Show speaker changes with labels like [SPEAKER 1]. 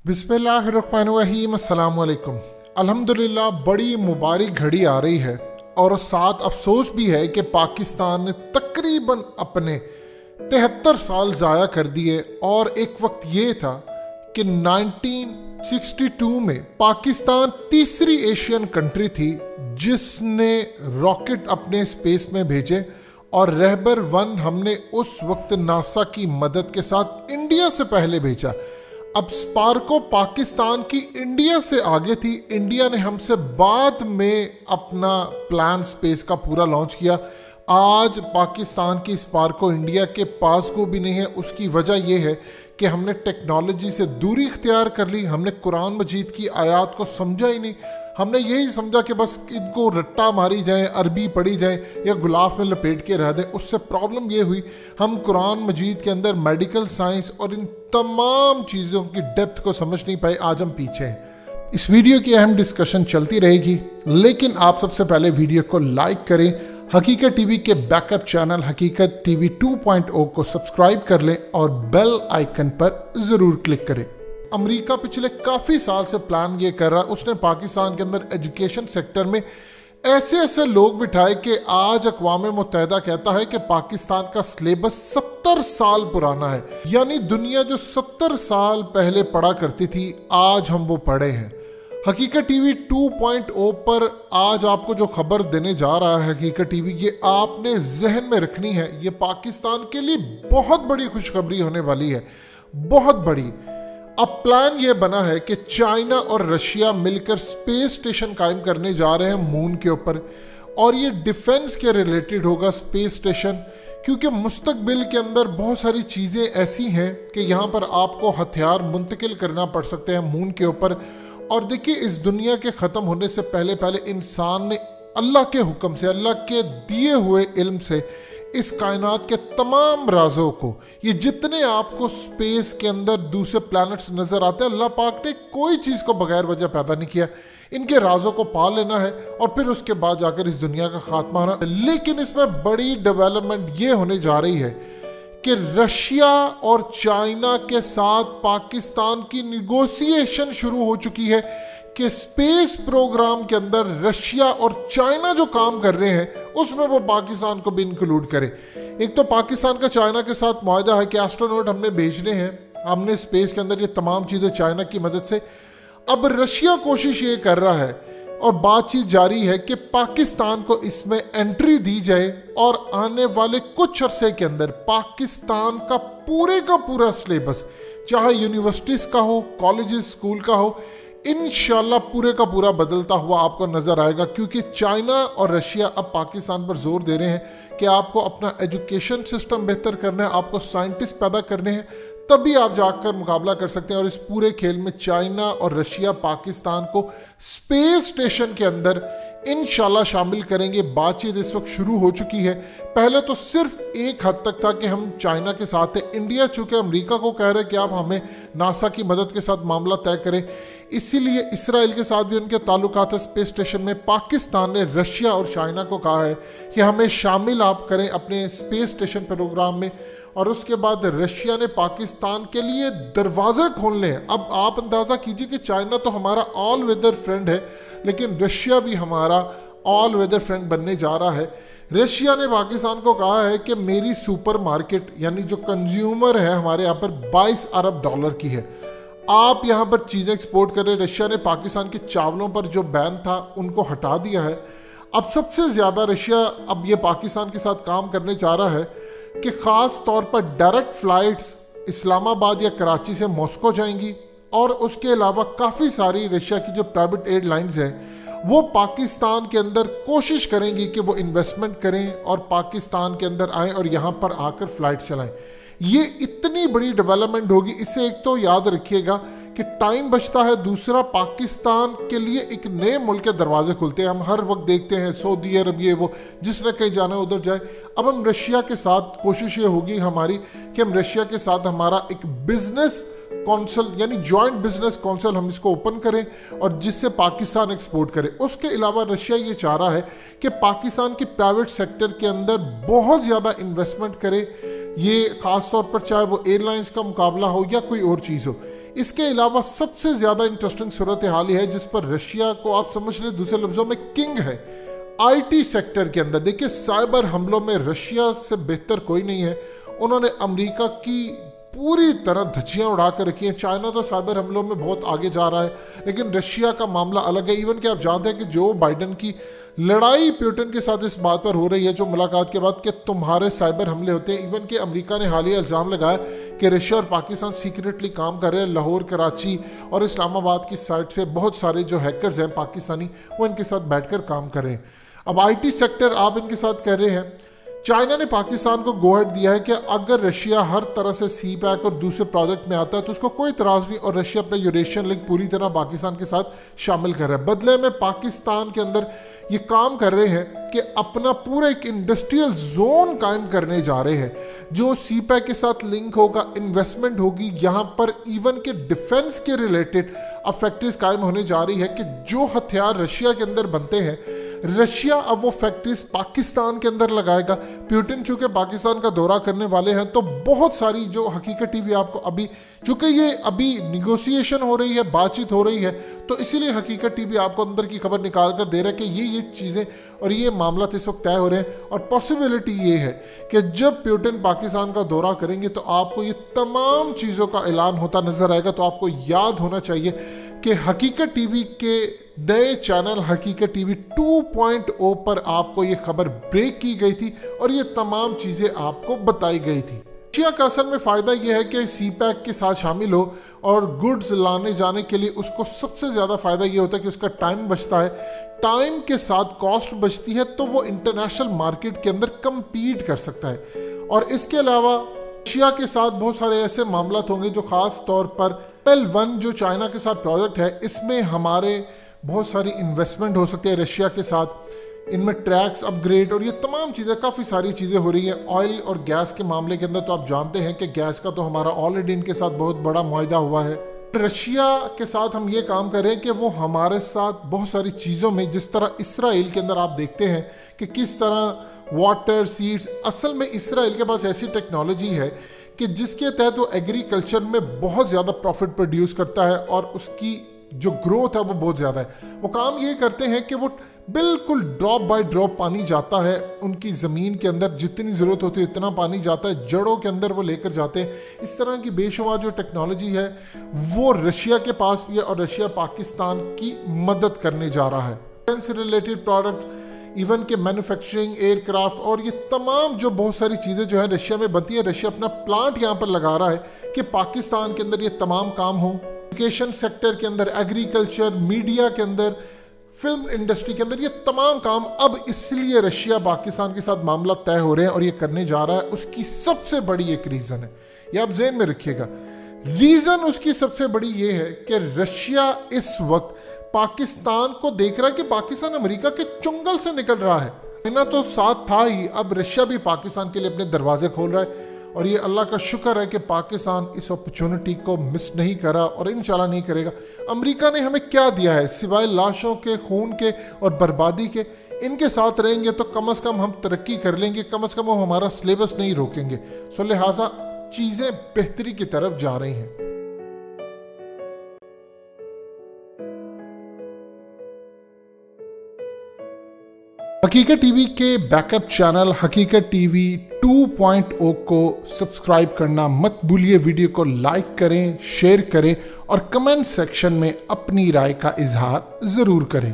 [SPEAKER 1] बिस्मिल्लाहिर्रहमानिर्रहीम, अस्सलाम वालेकुम। अल्हम्दुलिल्लाह बड़ी मुबारक घड़ी आ रही है और साथ अफसोस भी है कि पाकिस्तान ने तकरीबन अपने 73 साल ज़ाया कर दिए। और एक वक्त ये था कि 1962 में पाकिस्तान तीसरी एशियन कंट्री थी जिसने रॉकेट अपने स्पेस में भेजे, और रहबर 1 हमने उस वक्त नासा की मदद के साथ इंडिया से पहले भेजा। अब स्पार्को पाकिस्तान की इंडिया से आगे थी। इंडिया ने हमसे बाद में अपना प्लान स्पेस का पूरा लॉन्च किया। आज पाकिस्तान की स्पार्को इंडिया के पास को भी नहीं है। उसकी वजह यह है कि हमने टेक्नोलॉजी से दूरी इख्तियार कर ली। हमने कुरान मजीद की आयत को समझा ही नहीं। हमने यही समझा कि बस इनको रट्टा मारी जाए, अरबी पढ़ी जाए या गुलाफ में लपेट के रह दें। उससे प्रॉब्लम ये हुई, हम कुरान मजीद के अंदर मेडिकल साइंस और इन तमाम चीज़ों की डेप्थ को समझ नहीं पाए। आज हम पीछे हैं। इस वीडियो की अहम डिस्कशन चलती रहेगी, लेकिन आप सबसे पहले वीडियो को लाइक करें। हकीकत टीवी के बैकअप चैनल हकीकत टीवी 2.0 को सब्सक्राइब कर लें और बेल आइकन पर ज़रूर क्लिक करें। अमेरिका पिछले काफ़ी साल से प्लान ये कर रहा है। उसने पाकिस्तान के अंदर एजुकेशन सेक्टर में ऐसे ऐसे लोग बिठाए कि आज अक़वाम मुत्तहिदा कहता है कि पाकिस्तान का सिलेबस 70 साल पुराना है। यानी दुनिया जो 70 साल पहले पढ़ा करती थी, आज हम वो पढ़े हैं। हकीकत टीवी 2.0 पर आज आपको जो खबर देने जा रहा है हकीकत टीवी, ये आपने जहन में रखनी है। ये पाकिस्तान के लिए बहुत बड़ी खुशखबरी होने वाली है, बहुत बड़ी। अब प्लान ये बना है कि चाइना और रशिया मिलकर स्पेस स्टेशन कायम करने जा रहे हैं मून के ऊपर, और ये डिफेंस के रिलेटेड होगा स्पेस स्टेशन, क्योंकि मुस्तकबिल के अंदर बहुत सारी चीज़ें ऐसी हैं कि यहाँ पर आपको हथियार मुंतकिल करना पड़ सकते हैं मून के ऊपर। और देखिए, इस दुनिया के ख़त्म होने से पहले पहले इंसान ने अल्लाह के हुक्म से, अल्लाह के दिए हुए इल्म से इस कायनात के तमाम राजों को, ये जितने आपको स्पेस के अंदर दूसरे प्लैनेट्स नज़र आते हैं, अल्लाह पाक ने कोई चीज़ को बगैर वजह पैदा नहीं किया। इनके राजों को पा लेना है और फिर उसके बाद जाकर इस दुनिया का खात्मा होना। लेकिन इसमें बड़ी डेवलपमेंट ये होने जा रही है कि रशिया और चाइना के साथ पाकिस्तान की निगोशिएशन शुरू हो चुकी है कि स्पेस प्रोग्राम के अंदर रशिया और चाइना जो काम कर रहे हैं उसमें वो पाकिस्तान को भी इंक्लूड करें। एक तो पाकिस्तान का चाइना के साथ मुआहदा है कि एस्ट्रोनॉट हमने भेजने हैं, हमने स्पेस के अंदर ये तमाम चीज़ें चाइना की मदद से। अब रशिया कोशिश ये कर रहा है और बातचीत जारी है कि पाकिस्तान को इसमें एंट्री दी जाए और आने वाले कुछ अरसे के अंदर पाकिस्तान का पूरा सिलेबस, चाहे यूनिवर्सिटीज़ का हो, कॉलेजेस, स्कूल का हो, इंशाल्लाह पूरे का पूरा बदलता हुआ आपको नज़र आएगा। क्योंकि चाइना और रशिया अब पाकिस्तान पर जोर दे रहे हैं कि आपको अपना एजुकेशन सिस्टम बेहतर करना है, आपको साइंटिस्ट पैदा करने हैं, तभी आप जाकर मुकाबला कर सकते हैं। और इस पूरे खेल में चाइना और रशिया पाकिस्तान को स्पेस स्टेशन के अंदर इंशाल्लाह शामिल करेंगे। बातचीत इस वक्त शुरू हो चुकी है। पहले तो सिर्फ एक हद तक था कि हम चाइना के साथ है। इंडिया चूँकि अमेरिका को कह रहे हैं कि आप हमें नासा की मदद के साथ मामला तय करें, इसीलिए इसराइल के साथ भी उनके ताल्लुकात है स्पेस स्टेशन में। पाकिस्तान ने रशिया और चाइना को कहा है कि हमें शामिल आप करें अपने स्पेस स्टेशन प्रोग्राम में। और उसके बाद रशिया ने पाकिस्तान के लिए दरवाजे खोलने हैं। अब आप अंदाज़ा कीजिए कि चाइना तो हमारा ऑल वेदर फ्रेंड है, लेकिन रशिया भी हमारा ऑल वेदर फ्रेंड बनने जा रहा है। रशिया ने पाकिस्तान को कहा है कि मेरी सुपर मार्केट, यानी जो कंज्यूमर है हमारे यहाँ पर, 22 अरब डॉलर की है। आप यहाँ पर चीज़ें एक्सपोर्ट करें। रशिया ने पाकिस्तान के चावलों पर जो बैन था उनको हटा दिया है। अब सबसे ज़्यादा रशिया अब ये पाकिस्तान के साथ काम करने जा रहा है कि ख़ास तौर पर डायरेक्ट फ़्लाइट्स इस्लामाबाद या कराची से मॉस्को जाएंगी, और उसके अलावा काफ़ी सारी रशिया की जो प्राइवेट एयरलाइंस हैं वो पाकिस्तान के अंदर कोशिश करेंगी कि वो इन्वेस्टमेंट करें और पाकिस्तान के अंदर आएँ और यहाँ पर आकर फ़्लाइट चलाएँ। ये इतनी बड़ी डेवलपमेंट होगी। इससे एक तो याद रखिएगा कि टाइम बचता है, दूसरा पाकिस्तान के लिए एक नए मुल्क के दरवाजे खुलते हैं। हम हर वक्त देखते हैं सऊदी अरब, ये वो, जिसने कहीं जाना है उधर जाए। अब हम रशिया के साथ कोशिश ये होगी हमारी कि हम रशिया के साथ हमारा एक बिजनेस कौंसल, यानी जॉइंट बिजनेस कौंसल, हम इसको ओपन करें और जिससे पाकिस्तान एक्सपोर्ट करे। उसके अलावा रशिया ये चाह रहा है कि पाकिस्तान की प्राइवेट सेक्टर के अंदर बहुत ज़्यादा इन्वेस्टमेंट करे। ये ख़ास तौर पर चाहे वो एयरलाइंस का मुकाबला हो या कोई और चीज़ हो। इसके अलावा सबसे ज़्यादा इंटरेस्टिंग सूरत हाल है जिस पर रशिया को आप समझ लें दूसरे लफ्ज़ों में किंग है आईटी सेक्टर के अंदर। देखिए साइबर हमलों में रशिया से बेहतर कोई नहीं है। उन्होंने अमेरिका की पूरी तरह धज्जियां उड़ा कर रखी हैं। चाइना तो साइबर हमलों में बहुत आगे जा रहा है, लेकिन रशिया का मामला अलग है। इवन कि आप जानते हैं कि जो बाइडन की लड़ाई पुतिन के साथ इस बात पर हो रही है जो मुलाकात के बाद कि तुम्हारे साइबर हमले होते हैं। इवन कि अमेरिका ने हालिया इल्ज़ाम लगाया कि रशिया और पाकिस्तान सीक्रेटली काम कर रहे हैं। लाहौर, कराची और इस्लामाबाद की साइड से बहुत सारे जो हैकर्स हैं पाकिस्तानी वो इनके साथ बैठकर काम कर रहे हैं। अब आईटी सेक्टर आप इनके साथ कर रहे हैं। चाइना ने पाकिस्तान को गो हेड दिया है कि अगर रशिया हर तरह से सी पैक और दूसरे प्रोजेक्ट में आता है तो उसको कोई इतराज़ नहीं, और रशिया अपना यूरेशियन लिंक पूरी तरह पाकिस्तान के साथ शामिल कर रहा है। बदले में पाकिस्तान के अंदर ये काम कर रहे हैं कि अपना पूरा एक इंडस्ट्रियल जोन कायम करने जा रहे हैं जो सी पैक के साथ लिंक होगा, इन्वेस्टमेंट होगी यहाँ पर। इवन के डिफेंस के रिलेटेड अब फैक्ट्रीज कायम होने जा रही है कि जो हथियार रशिया के अंदर बनते हैं रशिया अब वो फैक्ट्रीज पाकिस्तान के अंदर लगाएगा। पुतिन चूंकि पाकिस्तान का दौरा करने वाले हैं तो बहुत सारी जो हकीकत टीवी आपको अभी चूंकि ये अभी निगोसिएशन हो रही है, बातचीत हो रही है, तो इसीलिए हकीकत टीवी आपको अंदर की खबर निकाल कर दे रहा है कि ये चीज़ें और ये मामला इस वक्त तय हो रहे हैं। और पॉसिबिलिटी ये है कि जब पुतिन पाकिस्तान का दौरा करेंगे तो आपको ये तमाम चीज़ों का ऐलान होता नजर आएगा। तो आपको याद होना चाहिए कि हकीकत टीवी के नए चैनल हकीकत टीवी 2.0 पर आपको ये खबर ब्रेक की गई थी और ये तमाम चीज़ें आपको बताई गई थी। रशिया का असल में फ़ायदा यह है कि सी पैक के साथ शामिल हो और गुड्स लाने जाने के लिए उसको सबसे ज़्यादा फ़ायदा ये होता है कि उसका टाइम बचता है। टाइम के साथ कॉस्ट बचती है तो वो इंटरनेशनल मार्केट के अंदर कम्पीट कर सकता है। और इसके अलावा रशिया के साथ बहुत सारे ऐसे मामला होंगे जो ख़ास तौर पर L1 जो चाइना के साथ प्रोजेक्ट है इसमें हमारे बहुत सारी इन्वेस्टमेंट हो सकती है रशिया के साथ। इनमें ट्रैक्स अपग्रेड और ये तमाम चीज़ें काफ़ी सारी चीज़ें हो रही हैं। ऑयल और गैस के मामले के अंदर तो आप जानते हैं कि गैस का तो हमारा ऑलरेडी इनके साथ बहुत बड़ा मुआहदा हुआ है। रशिया के साथ हम ये काम कर रहे हैं कि वो हमारे साथ बहुत सारी चीज़ों में, जिस तरह इसराइल के अंदर आप देखते हैं कि किस तरह वाटर सीड्स, असल में इसराइल के पास ऐसी टेक्नोलॉजी है कि जिसके तहत वो एग्रीकल्चर में बहुत ज़्यादा प्रॉफिट प्रोड्यूस करता है और उसकी जो ग्रोथ है वो बहुत ज़्यादा है। वो काम ये करते हैं कि वो बिल्कुल ड्रॉप बाय ड्रॉप पानी जाता है उनकी ज़मीन के अंदर, जितनी ज़रूरत होती है उतना पानी जाता है, जड़ों के अंदर वो लेकर जाते हैं। इस तरह की बेशुमार जो टेक्नोलॉजी है वो रशिया के पास भी है और रशिया पाकिस्तान की मदद करने जा रहा है। डिफेंस रिलेटेड प्रोडक्ट, इवन के मैन्युफैक्चरिंग, एयरक्राफ्ट और ये तमाम जो बहुत सारी चीज़ें जो है रशिया में बनती है। रशिया अपना प्लांट यहाँ पर लगा रहा है कि पाकिस्तान के अंदर ये तमाम काम हो। एजुकेशन सेक्टर के अंदर, एग्रीकल्चर, मीडिया के अंदर, फिल्म इंडस्ट्री के अंदर, ये तमाम काम अब इसलिए रशिया पाकिस्तान के साथ मामला तय हो रहे हैं और ये करने जा रहा है। उसकी सबसे बड़ी एक रीज़न है, ये आप जहन में रखिएगा। रीज़न उसकी सबसे बड़ी ये है कि रशिया इस वक्त पाकिस्तान को देख रहा है कि पाकिस्तान अमेरिका के चुंगल से निकल रहा है। चाइना तो साथ था ही, अब रशिया भी पाकिस्तान के लिए अपने दरवाजे खोल रहा है और ये अल्लाह का शुक्र है कि पाकिस्तान इस अपॉर्चुनिटी को मिस नहीं करा और इंशाल्लाह नहीं करेगा। अमेरिका ने हमें क्या दिया है सिवाय लाशों के, खून के और बर्बादी के? इनके साथ रहेंगे तो कम से कम हम तरक्की कर लेंगे, कम से कम वो हमारा सिलेबस नहीं रोकेंगे। सो लिहाजा चीज़ें बेहतरी की तरफ जा रही हैं। हकीकत टीवी के बैकअप चैनल हकीकत टीवी 2.0 को सब्सक्राइब करना मत भूलिए। वीडियो को लाइक करें, शेयर करें और कमेंट सेक्शन में अपनी राय का इजहार ज़रूर करें।